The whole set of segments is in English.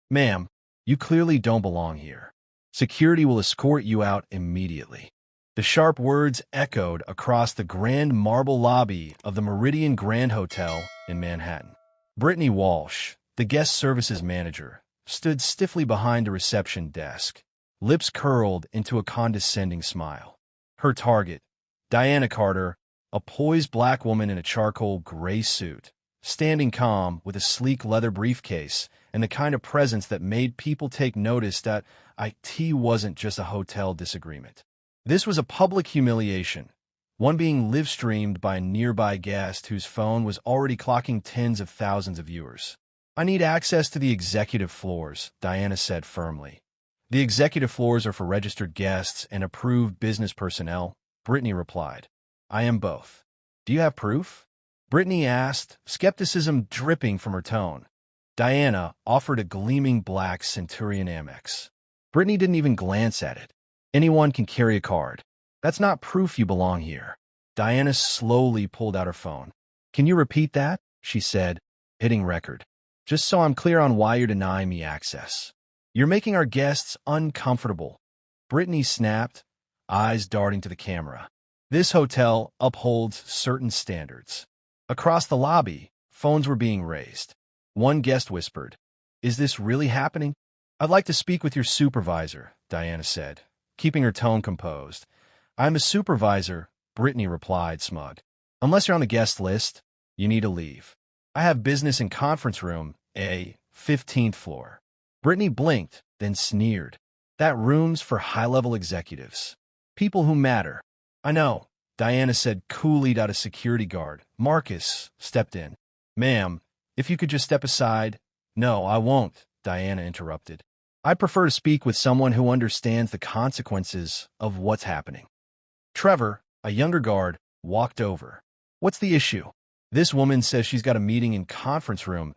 Ma'am, you clearly don't belong here. Security will escort you out immediately. The sharp words echoed across the grand marble lobby of the Meridian Grand Hotel in Manhattan. Brittany Walsh, the guest services manager, stood stiffly behind a reception desk, lips curled into a condescending smile. Her target, Diana Carter, a poised black woman in a charcoal gray suit, standing calm with a sleek leather briefcase and the kind of presence that made people take notice that IT wasn't just a hotel disagreement. This was a public humiliation, one being live-streamed by a nearby guest whose phone was already clocking tens of thousands of viewers. I need access to the executive floors, Diana said firmly. The executive floors are for registered guests and approved business personnel, Brittany replied. I am both. Do you have proof? Brittany asked, skepticism dripping from her tone. Diana offered a gleaming black Centurion Amex. Brittany didn't even glance at it. Anyone can carry a card. That's not proof you belong here. Diana slowly pulled out her phone. Can you repeat that? She said, hitting record. Just so I'm clear on why you're denying me access. You're making our guests uncomfortable. Brittany snapped, eyes darting to the camera. This hotel upholds certain standards. Across the lobby, phones were being raised. One guest whispered, Is this really happening? I'd like to speak with your supervisor, Diana said, keeping her tone composed. I'm a supervisor, Brittany replied, smug. Unless you're on the guest list, you need to leave. I have business in conference room, A, 15th floor. Brittany blinked, then sneered. That room's for high-level executives. People who matter. I know, Diana said coolly. A security guard, Marcus, stepped in. Ma'am, if you could just step aside. No, I won't, Diana interrupted. I prefer to speak with someone who understands the consequences of what's happening. Trevor, a younger guard, walked over. What's the issue? This woman says she's got a meeting in conference room,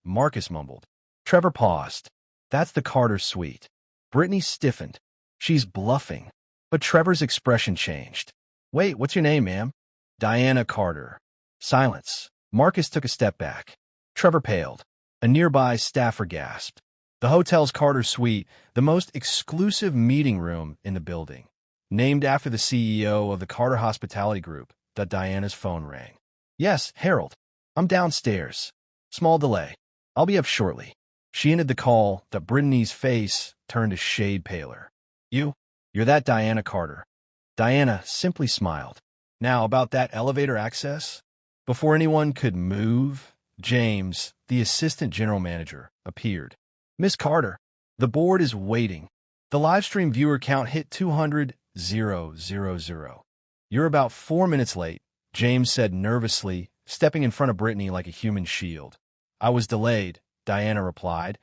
Marcus mumbled. Trevor paused. That's the Carter suite. Brittany stiffened. She's bluffing. But Trevor's expression changed. Wait, what's your name, ma'am? Diana Carter. Silence. Marcus took a step back. Trevor paled. A nearby staffer gasped. The hotel's Carter suite, the most exclusive meeting room in the building. Named after the CEO of the Carter Hospitality Group, Diana's phone rang. Yes, Harold. I'm downstairs. Small delay. I'll be up shortly. She ended the call. Brittany's face turned a shade paler. You're that Diana Carter. Diana simply smiled. Now, about that elevator access? Before anyone could move, James, the assistant general manager, appeared. Miss Carter, the board is waiting. The livestream viewer count hit 200,000. You're about 4 minutes late, James said nervously, stepping in front of Brittany like a human shield. I was delayed, Diana replied,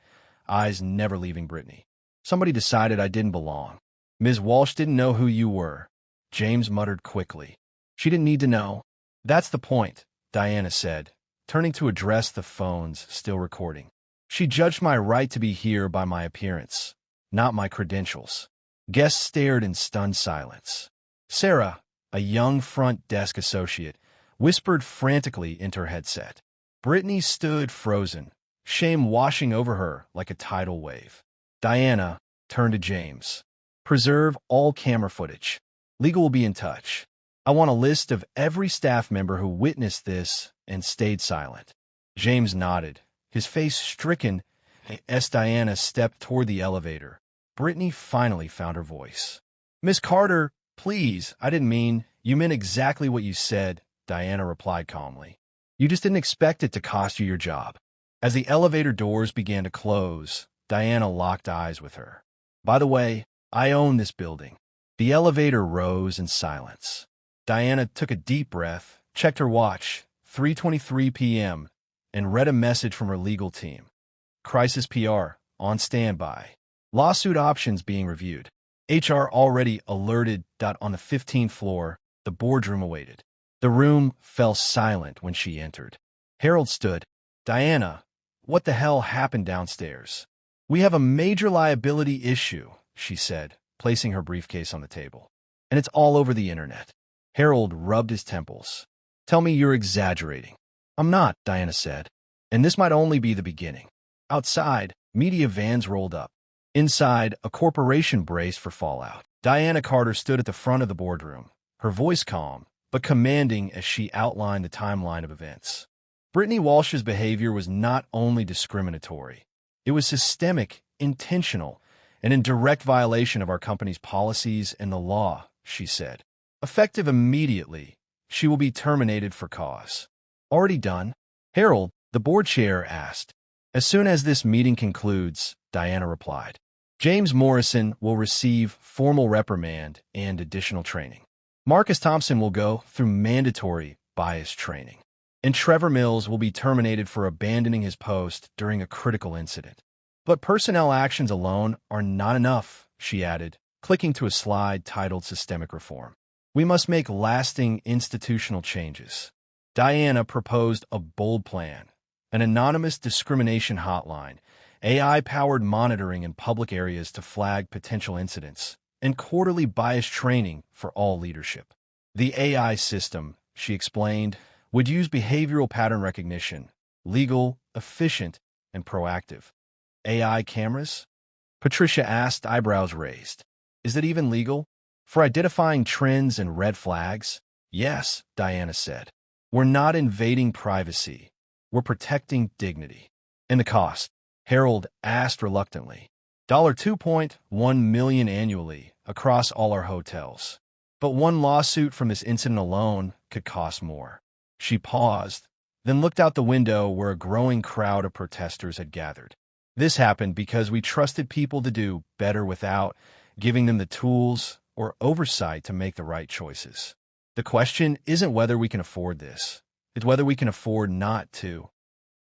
eyes never leaving Brittany. Somebody decided I didn't belong. Ms. Walsh didn't know who you were, James muttered quickly. She didn't need to know. That's the point, Diana said, turning to address the phones still recording. She judged my right to be here by my appearance, not my credentials. Guests stared in stunned silence. Sarah, a young front desk associate, whispered frantically into her headset. Brittany stood frozen, shame washing over her like a tidal wave. Diana turned to James. Preserve all camera footage. Legal will be in touch. I want a list of every staff member who witnessed this and stayed silent. James nodded, his face stricken as Diana stepped toward the elevator. Brittany finally found her voice. Miss Carter, please, I didn't mean. You meant exactly what you said, Diana replied calmly. You just didn't expect it to cost you your job. As the elevator doors began to close, Diana locked eyes with her. By the way, I own this building. The elevator rose in silence. Diana took a deep breath, checked her watch, 3:23 p.m., and read a message from her legal team. Crisis PR, on standby. Lawsuit options being reviewed. HR already alerted. On the 15th floor, the boardroom awaited. The room fell silent when she entered. Harold stood. Diana, what the hell happened downstairs? We have a major liability issue, she said, placing her briefcase on the table. And it's all over the internet. Harold rubbed his temples. Tell me you're exaggerating. I'm not, Diana said. And this might only be the beginning. Outside, Media vans rolled up. Inside, a corporation braced for fallout. Diana Carter stood at the front of the boardroom, her voice calm, but commanding as she outlined the timeline of events. Brittany Walsh's behavior was not only discriminatory, it was systemic, intentional, and in direct violation of our company's policies and the law, she said. Effective immediately, she will be terminated for cause. Already done? Harold, the board chair, asked. As soon as this meeting concludes, Diana replied. James Morrison will receive formal reprimand and additional training. Marcus Thompson will go through mandatory bias training. And Trevor Mills will be terminated for abandoning his post during a critical incident. But personnel actions alone are not enough, she added, clicking to a slide titled Systemic Reform. We must make lasting institutional changes. Diana proposed a bold plan, an anonymous discrimination hotline, AI-powered monitoring in public areas to flag potential incidents, and quarterly bias training for all leadership. The AI system, she explained, would use behavioral pattern recognition, legal, efficient, and proactive. AI cameras? Patricia asked, eyebrows raised. Is it even legal? For identifying trends and red flags? Yes, Diana said. We're not invading privacy. We're protecting dignity. And the cost? Harold asked reluctantly. $2.1 million annually across all our hotels. But one lawsuit from this incident alone could cost more. She paused, then looked out the window where a growing crowd of protesters had gathered. This happened because we trusted people to do better without giving them the tools or oversight to make the right choices. The question isn't whether we can afford this. It's whether we can afford not to.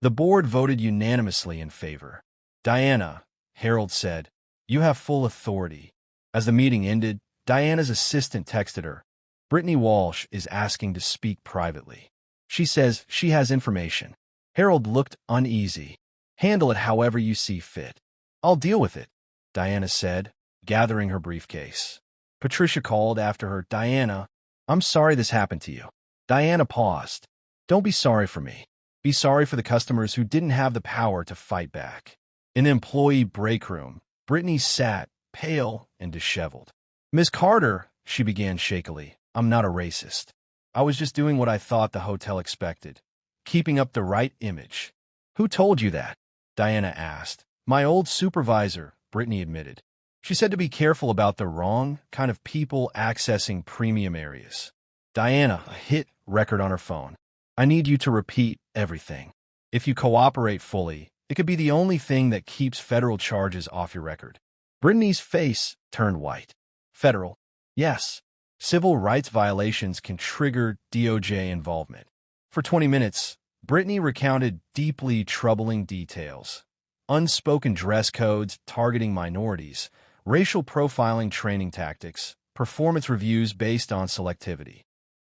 The board voted unanimously in favor. Diana, Harold said, you have full authority. As the meeting ended, Diana's assistant texted her. Brittany Walsh is asking to speak privately. She says she has information. Harold looked uneasy. Handle it however you see fit. I'll deal with it, Diana said, gathering her briefcase. Patricia called after her. Diana, I'm sorry this happened to you. Diana paused. Don't be sorry for me. Be sorry for the customers who didn't have the power to fight back. In the employee break room, Brittany sat, pale and disheveled. Miss Carter, she began shakily, I'm not a racist. I was just doing what I thought the hotel expected, keeping up the right image. Who told you that? Diana asked. My old supervisor, Brittany admitted. She said to be careful about the wrong kind of people accessing premium areas. Diana hit record on her phone. I need you to repeat everything. If you cooperate fully, it could be the only thing that keeps federal charges off your record. Brittany's face turned white. Federal? Yes. Civil rights violations can trigger DOJ involvement. For 20 minutes, Brittany recounted deeply troubling details. Unspoken dress codes targeting minorities, racial profiling training tactics, performance reviews based on selectivity.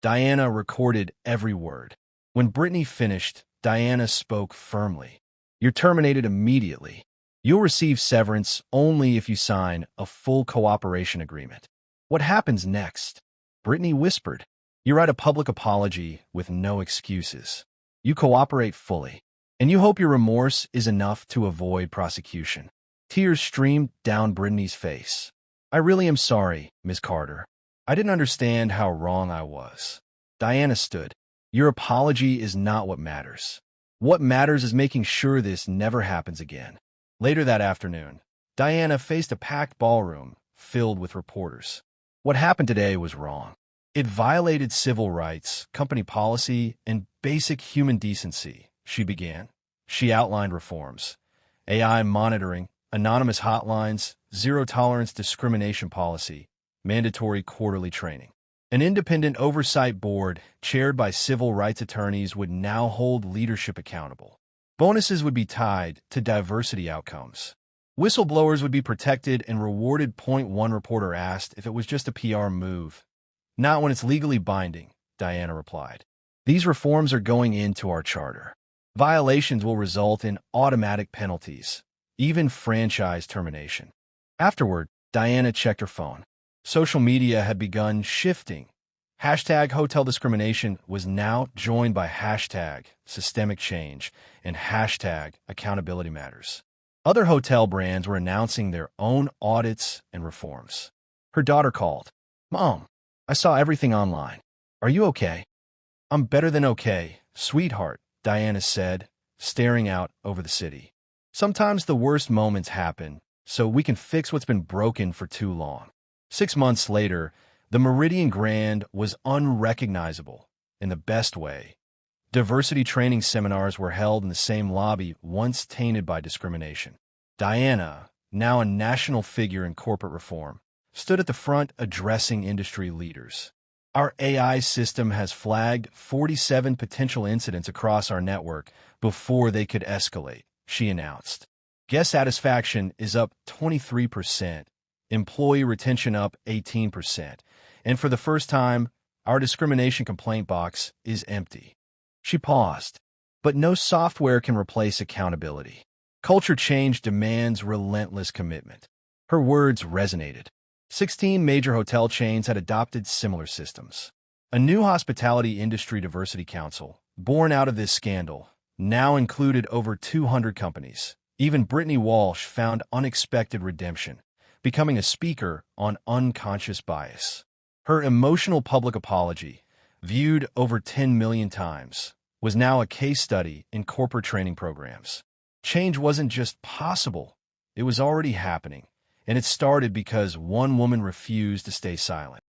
Diana recorded every word. When Brittany finished, Diana spoke firmly. You're terminated immediately. You'll receive severance only if you sign a full cooperation agreement. What happens next? Brittany whispered. You write a public apology with no excuses. You cooperate fully. And you hope your remorse is enough to avoid prosecution. Tears streamed down Brittany's face. I really am sorry, Miss Carter. I didn't understand how wrong I was. Diana stood. Your apology is not what matters. What matters is making sure this never happens again. Later that afternoon, Diana faced a packed ballroom filled with reporters. What happened today was wrong. It violated civil rights, company policy, and basic human decency, she began. She outlined reforms. AI monitoring, anonymous hotlines, zero-tolerance discrimination policy, mandatory quarterly training. An independent oversight board, chaired by civil rights attorneys, would now hold leadership accountable. Bonuses would be tied to diversity outcomes. Whistleblowers would be protected and rewarded. One reporter asked if it was just a PR move. Not when it's legally binding, Diana replied. These reforms are going into our charter. Violations will result in automatic penalties, even franchise termination. Afterward, Diana checked her phone. Social media had begun shifting. Hashtag hotel discrimination was now joined by hashtag systemic change and hashtag accountability matters. Other hotel brands were announcing their own audits and reforms. Her daughter called. "Mom, I saw everything online. Are you okay?" "I'm better than okay, sweetheart," Diana said, staring out over the city. "Sometimes the worst moments happen, so we can fix what's been broken for too long." 6 months later, the Meridian Grand was unrecognizable in the best way. Diversity training seminars were held in the same lobby once tainted by discrimination. Diana, now a national figure in corporate reform, stood at the front addressing industry leaders. "Our AI system has flagged 47 potential incidents across our network before they could escalate," she announced. "Guest satisfaction is up 23%, employee retention up 18%, and for the first time, our discrimination complaint box is empty." She paused. But no software can replace accountability. Culture change demands relentless commitment. Her words resonated. 16 major hotel chains had adopted similar systems. A new hospitality industry diversity council, born out of this scandal, now included over 200 companies. Even Brittany Walsh found unexpected redemption, becoming a speaker on unconscious bias. Her emotional public apology, viewed over 10 million times, was now a case study in corporate training programs. Change wasn't just possible, it was already happening, and it started because one woman refused to stay silent.